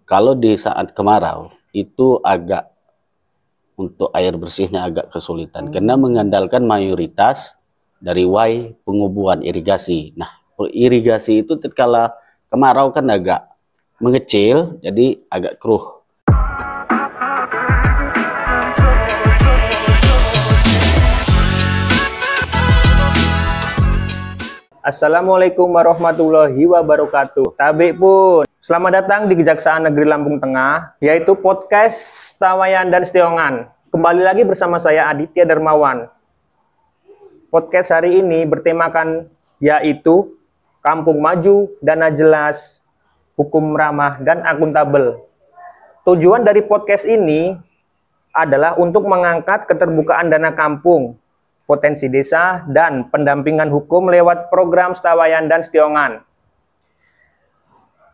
Kalau di saat kemarau itu agak untuk air bersihnya agak kesulitan karena mengandalkan mayoritas dari pengubuan irigasi. Nah, irigasi itu tatkala kemarau kan agak mengecil, jadi agak keruh. Assalamualaikum warahmatullahi wabarakatuh. Tabik pun, selamat datang di Kejaksaan Negeri Lampung Tengah, yaitu podcast Tawayan dan Setiongan. Kembali lagi bersama saya Aditya Darmawan. Podcast hari ini bertemakan yaitu Kampung Maju, Dana Jelas, Hukum Ramah, dan Akuntabel. Tujuan dari podcast ini adalah untuk mengangkat keterbukaan dana kampung, potensi desa, dan pendampingan hukum lewat program Tawayan dan Setiongan.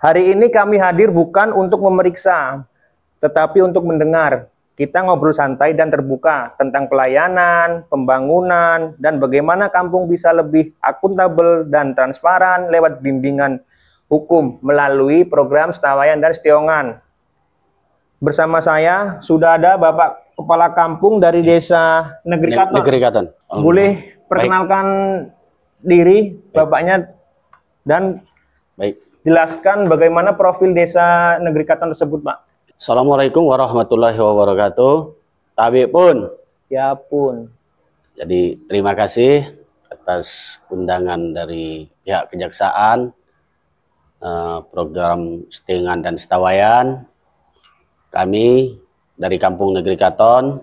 Hari ini kami hadir bukan untuk memeriksa, tetapi untuk mendengar. Kita ngobrol santai dan terbuka tentang pelayanan, pembangunan, dan bagaimana kampung bisa lebih akuntabel dan transparan lewat bimbingan hukum melalui program Tawayan dan Setiongan. Bersama saya sudah ada Bapak Kepala Kampung dari Desa Negeri Katon. Negeri Katon. Boleh perkenalkan diri Bapaknya dan jelaskan bagaimana profil Desa Negeri Katon tersebut, Pak. Assalamualaikum warahmatullahi wabarakatuh. Tabik pun. Ya pun. Jadi terima kasih atas undangan dari pihak kejaksaan, program Setiongan dan Tawayan. Kami dari Kampung Negeri Katon,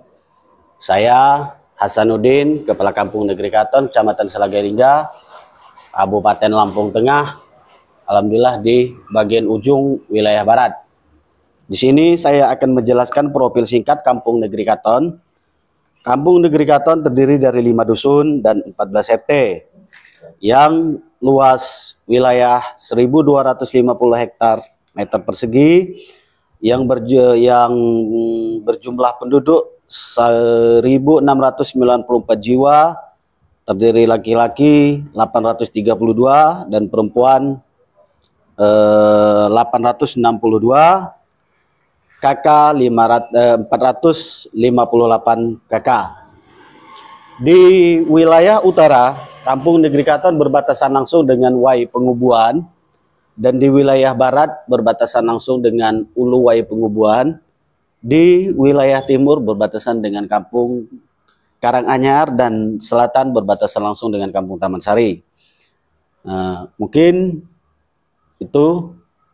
saya Hasanuddin, Kepala Kampung Negeri Katon, Kecamatan Selagaringga, Kabupaten Lampung Tengah, alhamdulillah di bagian ujung wilayah barat. Di sini saya akan menjelaskan profil singkat Kampung Negeri Katon. Kampung Negeri Katon terdiri dari 5 dusun dan 14 RT yang luas wilayah 1.250 hektar meter persegi, yang berjumlah penduduk 1.694 jiwa, terdiri laki-laki 832 dan perempuan 862, kakak 458 kakak. Di wilayah utara, Kampung Negeri Katon berbatasan langsung dengan Pengubuan, dan di wilayah barat berbatasan langsung dengan Ulu Pengubuan. Di wilayah timur berbatasan dengan Kampung Karanganyar, dan selatan berbatasan langsung dengan Kampung Taman Sari. Mungkin itu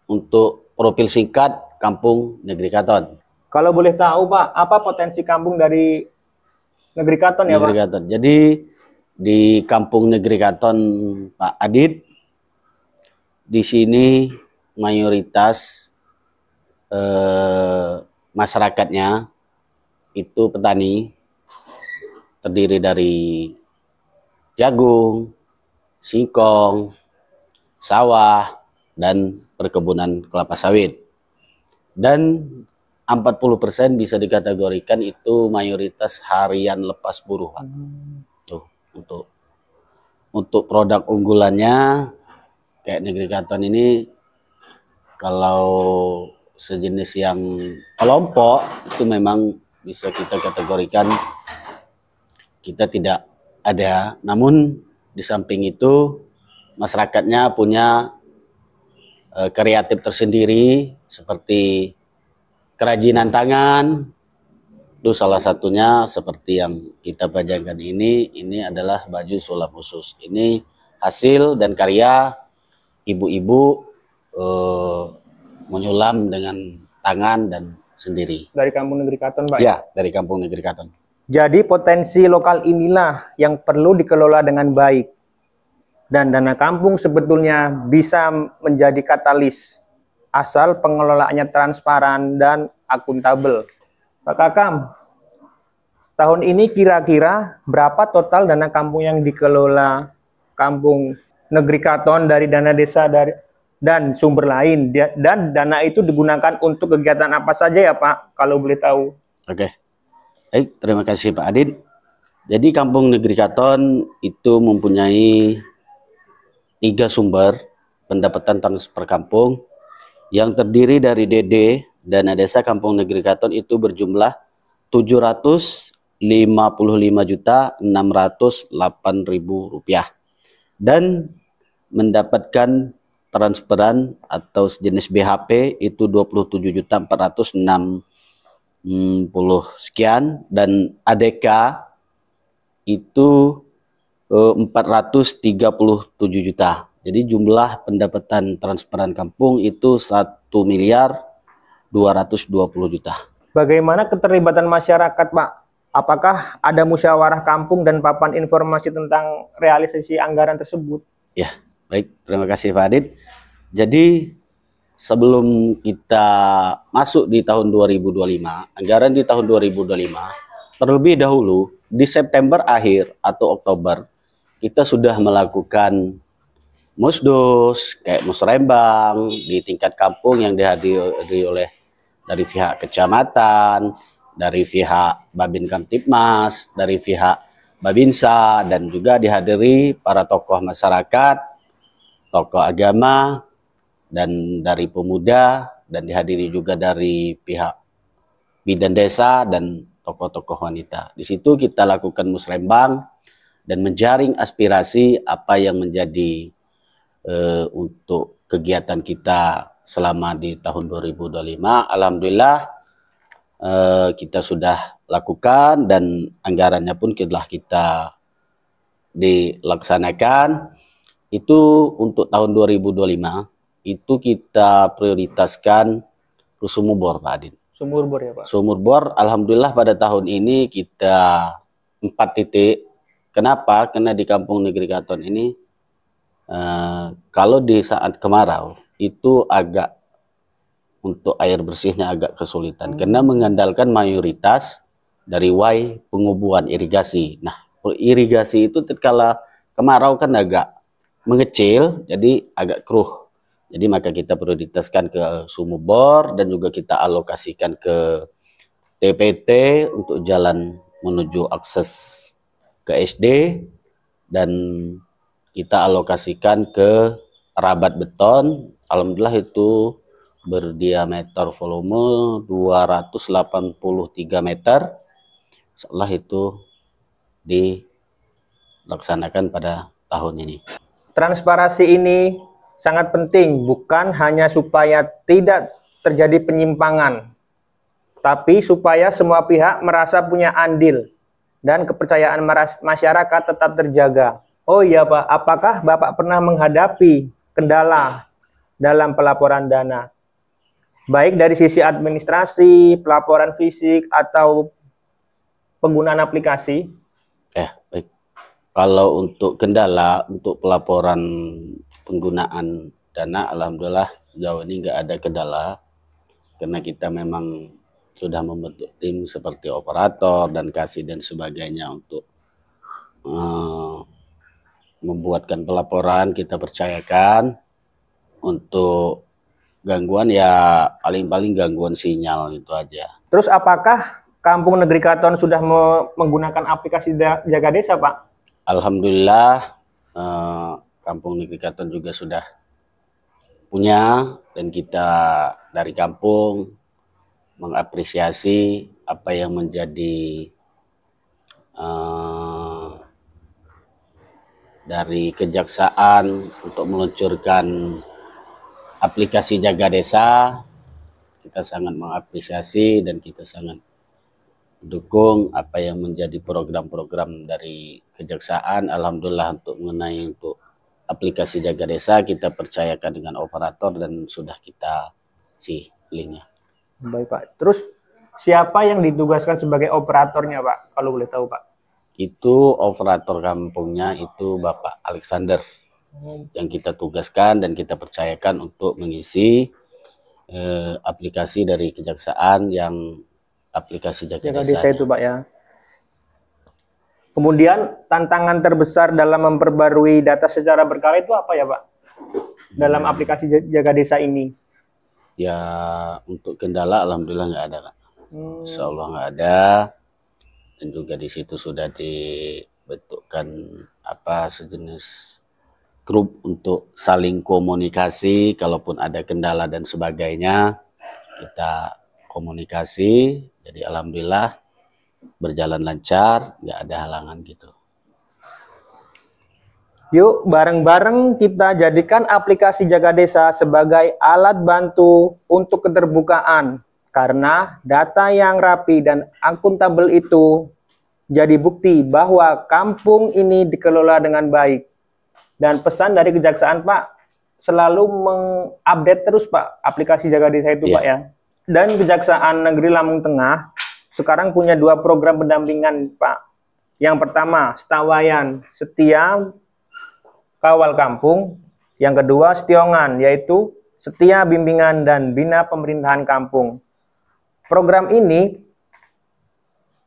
untuk profil singkat Kampung Negeri Katon. Kalau boleh tahu, Pak, apa potensi kampung dari Negeri Katon ya, Pak? Negeri Katon. Jadi di Kampung Negeri Katon, Pak Adit, di sini mayoritas masyarakatnya itu petani, terdiri dari jagung, singkong, sawah, dan perkebunan kelapa sawit. Dan 40% bisa dikategorikan itu mayoritas harian lepas buruh. Tuh, untuk produk unggulannya kayak Negeri Katon ini, kalau sejenis yang kelompok itu memang bisa kita kategorikan kita tidak ada. Namun di samping itu masyarakatnya punya kreatif tersendiri, seperti kerajinan tangan. Itu salah satunya seperti yang kita pajangkan ini adalah baju sulap khusus. Ini hasil dan karya ibu-ibu menyulam dengan tangan dan sendiri. Dari Kampung Negeri Katon, Pak? Ya, dari Kampung Negeri Katon. Jadi potensi lokal inilah yang perlu dikelola dengan baik. Dan dana kampung sebetulnya bisa menjadi katalis, asal pengelolaannya transparan dan akuntabel. Pak Kakam, tahun ini kira-kira berapa total dana kampung yang dikelola Kampung Negeri Katon dari dana desa dan sumber lain, dan dana itu digunakan untuk kegiatan apa saja ya, Pak, kalau boleh tahu? Oke. Baik, terima kasih Pak Adit. Jadi Kampung Negeri Katon itu mempunyai 3 sumber pendapatan transfer kampung, yang terdiri dari DD dana desa Kampung Negeri Katon itu berjumlah 755.608.000 rupiah dan mendapatkan transferan atau sejenis BHP itu 27.460 sekian dan ADK itu 437 juta. Jadi jumlah pendapatan transferan kampung itu 1.220 juta. Bagaimana keterlibatan masyarakat, Pak? Apakah ada musyawarah kampung dan papan informasi tentang realisasi anggaran tersebut? Ya, baik. Terima kasih Pak Adit. Jadi sebelum kita masuk di tahun 2025, anggaran di tahun 2025, terlebih dahulu di September akhir atau Oktober, kita sudah melakukan musdos, kayak musrembang di tingkat kampung yang dihadiri oleh dari pihak kecamatan, dari pihak Babin Kamtipmas, dari pihak Babinsa, dan juga dihadiri para tokoh masyarakat, tokoh agama, dan dari pemuda, dan dihadiri juga dari pihak bidan desa dan tokoh-tokoh wanita. Di situ kita lakukan musrembang dan menjaring aspirasi apa yang menjadi untuk kegiatan kita selama di tahun 2025. Alhamdulillah kita sudah lakukan dan anggarannya pun telah kita dilaksanakan. Itu untuk tahun 2025 itu kita prioritaskan ke sumur bor, Pak Adin. Sumur bor ya, Pak? Sumur bor, alhamdulillah pada tahun ini kita 4 titik. Kenapa? Karena di Kampung Negeri Katon ini kalau di saat kemarau itu agak untuk air bersihnya agak kesulitan karena mengandalkan mayoritas dari pengubuan irigasi. Nah, irigasi itu tatkala kemarau kan agak mengecil, jadi agak keruh. Jadi maka kita prioritaskan ke sumur bor dan juga kita alokasikan ke TPT untuk jalan menuju akses ke SD dan kita alokasikan ke rabat beton. Alhamdulillah itu berdiameter volume 283 meter. Setelah itu dilaksanakan pada tahun ini. Transparansi ini sangat penting, bukan hanya supaya tidak terjadi penyimpangan, tapi supaya semua pihak merasa punya andil dan kepercayaan masyarakat tetap terjaga. Oh iya Pak, apakah Bapak pernah menghadapi kendala dalam pelaporan dana? Baik dari sisi administrasi, pelaporan fisik, atau penggunaan aplikasi? Baik. Kalau untuk kendala, untuk pelaporan penggunaan dana, alhamdulillah sejauh ini nggak ada kendala. Karena kita memang sudah membentuk tim seperti operator dan kasih dan sebagainya untuk membuatkan pelaporan. Kita percayakan. Untuk gangguan ya paling-paling gangguan sinyal itu aja. Terus apakah Kampung Negeri Katon sudah menggunakan aplikasi Jaga Desa, Pak? Alhamdulillah Kampung Negeri Katon juga sudah punya dan kita dari kampung mengapresiasi apa yang menjadi dari kejaksaan untuk meluncurkan aplikasi Jaga Desa. Kita sangat mengapresiasi dan kita sangat mendukung apa yang menjadi program-program dari kejaksaan. Alhamdulillah untuk aplikasi Jaga Desa kita percayakan dengan operator dan sudah kita linknya. Baik Pak. Terus siapa yang ditugaskan sebagai operatornya Pak? Kalau boleh tahu Pak. Itu operator kampungnya itu Bapak Alexander. Yang kita tugaskan dan kita percayakan untuk mengisi aplikasi dari kejaksaan yang aplikasi Jaga Desa itu Pak ya. Kemudian tantangan terbesar dalam memperbarui data secara berkala itu apa ya Pak? Dalam aplikasi Jaga Desa ini? Ya untuk kendala alhamdulillah nggak ada Kak. Insya Allah nggak ada. Dan juga di situ sudah dibentukkan sejenis grup untuk saling komunikasi, kalaupun ada kendala dan sebagainya, kita komunikasi. Jadi alhamdulillah berjalan lancar, nggak ada halangan gitu. Yuk bareng-bareng kita jadikan aplikasi Jaga Desa sebagai alat bantu untuk keterbukaan. Karena data yang rapi dan akuntabel itu jadi bukti bahwa kampung ini dikelola dengan baik. Dan pesan dari Kejaksaan Pak, selalu mengupdate terus Pak aplikasi Jaga Desa itu Pak ya. Dan Kejaksaan Negeri Lampung Tengah sekarang punya 2 program pendampingan Pak. Yang pertama Setawayan, Setia Kawal Kampung. Yang kedua Setiongan, yaitu Setia Bimbingan dan Bina Pemerintahan Kampung. Program ini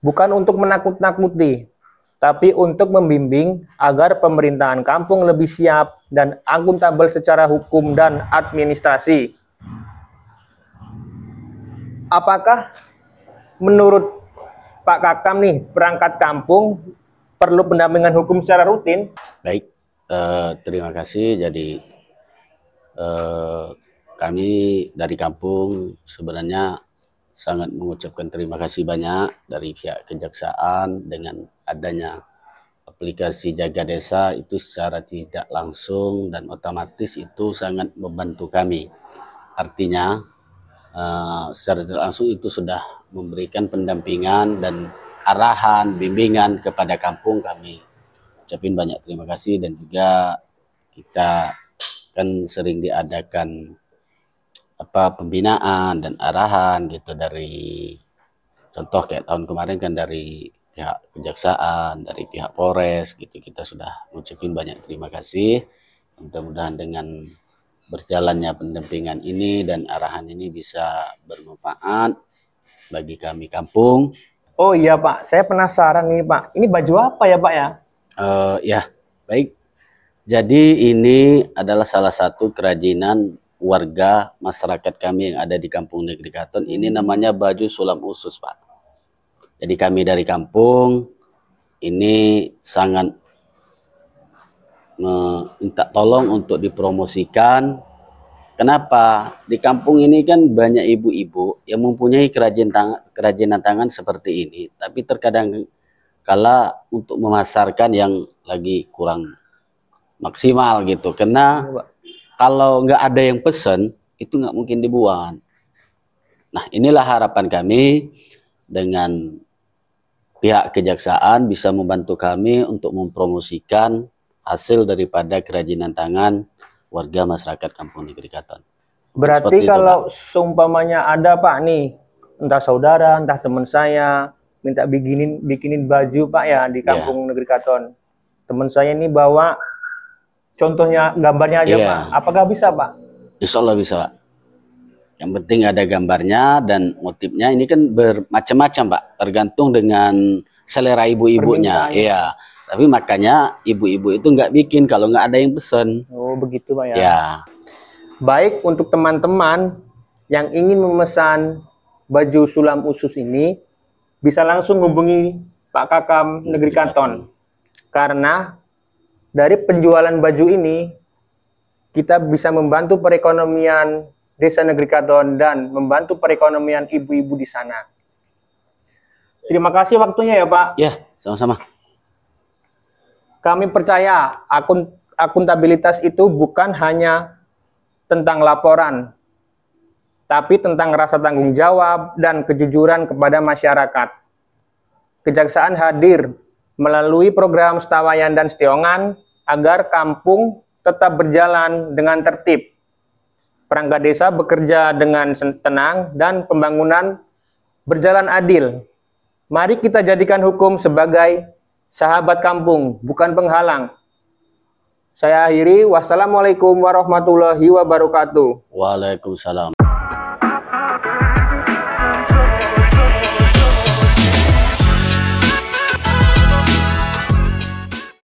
bukan untuk menakut-nakuti, tapi untuk membimbing agar pemerintahan kampung lebih siap dan akuntabel secara hukum dan administrasi. Apakah menurut Pak Kakam nih, perangkat kampung perlu pendampingan hukum secara rutin? Baik, terima kasih. Jadi kami dari kampung sebenarnya sangat mengucapkan terima kasih banyak dari pihak Kejaksaan dengan adanya aplikasi Jaga Desa itu secara tidak langsung dan otomatis itu sangat membantu kami. Artinya secara tidak langsung itu sudah memberikan pendampingan dan arahan, bimbingan kepada kampung kami. Ucapin banyak terima kasih. Dan juga kita kan sering diadakan pembinaan dan arahan gitu, dari contoh kayak tahun kemarin kan dari pihak Kejaksaan, dari pihak Polres gitu, kita sudah ngucapin banyak terima kasih. Mudah-mudahan dengan berjalannya pendampingan ini dan arahan ini bisa bermanfaat bagi kami kampung. Oh iya Pak, saya penasaran nih Pak, ini baju apa ya Pak ya? Ya, baik. Jadi ini adalah salah satu kerajinan warga masyarakat kami yang ada di Kampung Negeri Katon. Ini namanya baju sulam usus Pak. Jadi kami dari kampung ini sangat minta tolong untuk dipromosikan. Kenapa? Di kampung ini kan banyak ibu-ibu yang mempunyai kerajinan tangan seperti ini, tapi terkadang kala untuk memasarkan yang lagi kurang maksimal gitu. Karena kalau nggak ada yang pesen, itu nggak mungkin dibuat. Nah, inilah harapan kami dengan pihak Kejaksaan bisa membantu kami untuk mempromosikan hasil daripada kerajinan tangan warga masyarakat Kampung Negeri Katon. Berarti kalau seumpamanya ada Pak nih, entah saudara, entah teman saya, minta bikinin baju Pak ya di Kampung Negeri Katon. Teman saya ini bawa contohnya gambarnya aja Pak. Apakah bisa Pak? Insya Allah bisa Pak. Yang penting ada gambarnya dan motifnya. Ini kan bermacam-macam Pak, tergantung dengan selera ibu-ibunya. Iya. Tapi makanya ibu-ibu itu nggak bikin kalau nggak ada yang pesen. Oh begitu Pak ya. Ya. Baik, untuk teman-teman yang ingin memesan baju sulam usus ini, bisa langsung hubungi Pak Kakam Negeri Katon. Karena dari penjualan baju ini, kita bisa membantu perekonomian Desa Negeri Katon dan membantu perekonomian ibu-ibu di sana. Terima kasih waktunya ya Pak. Ya, sama-sama. Kami percaya akuntabilitas itu bukan hanya tentang laporan, tapi tentang rasa tanggung jawab dan kejujuran kepada masyarakat. Kejaksaan hadir melalui program Setawayan dan Setiongan agar kampung tetap berjalan dengan tertib. Perangkat desa bekerja dengan tenang dan pembangunan berjalan adil. Mari kita jadikan hukum sebagai sahabat kampung, bukan penghalang. Saya akhiri. Wassalamualaikum warahmatullahi wabarakatuh. Waalaikumsalam.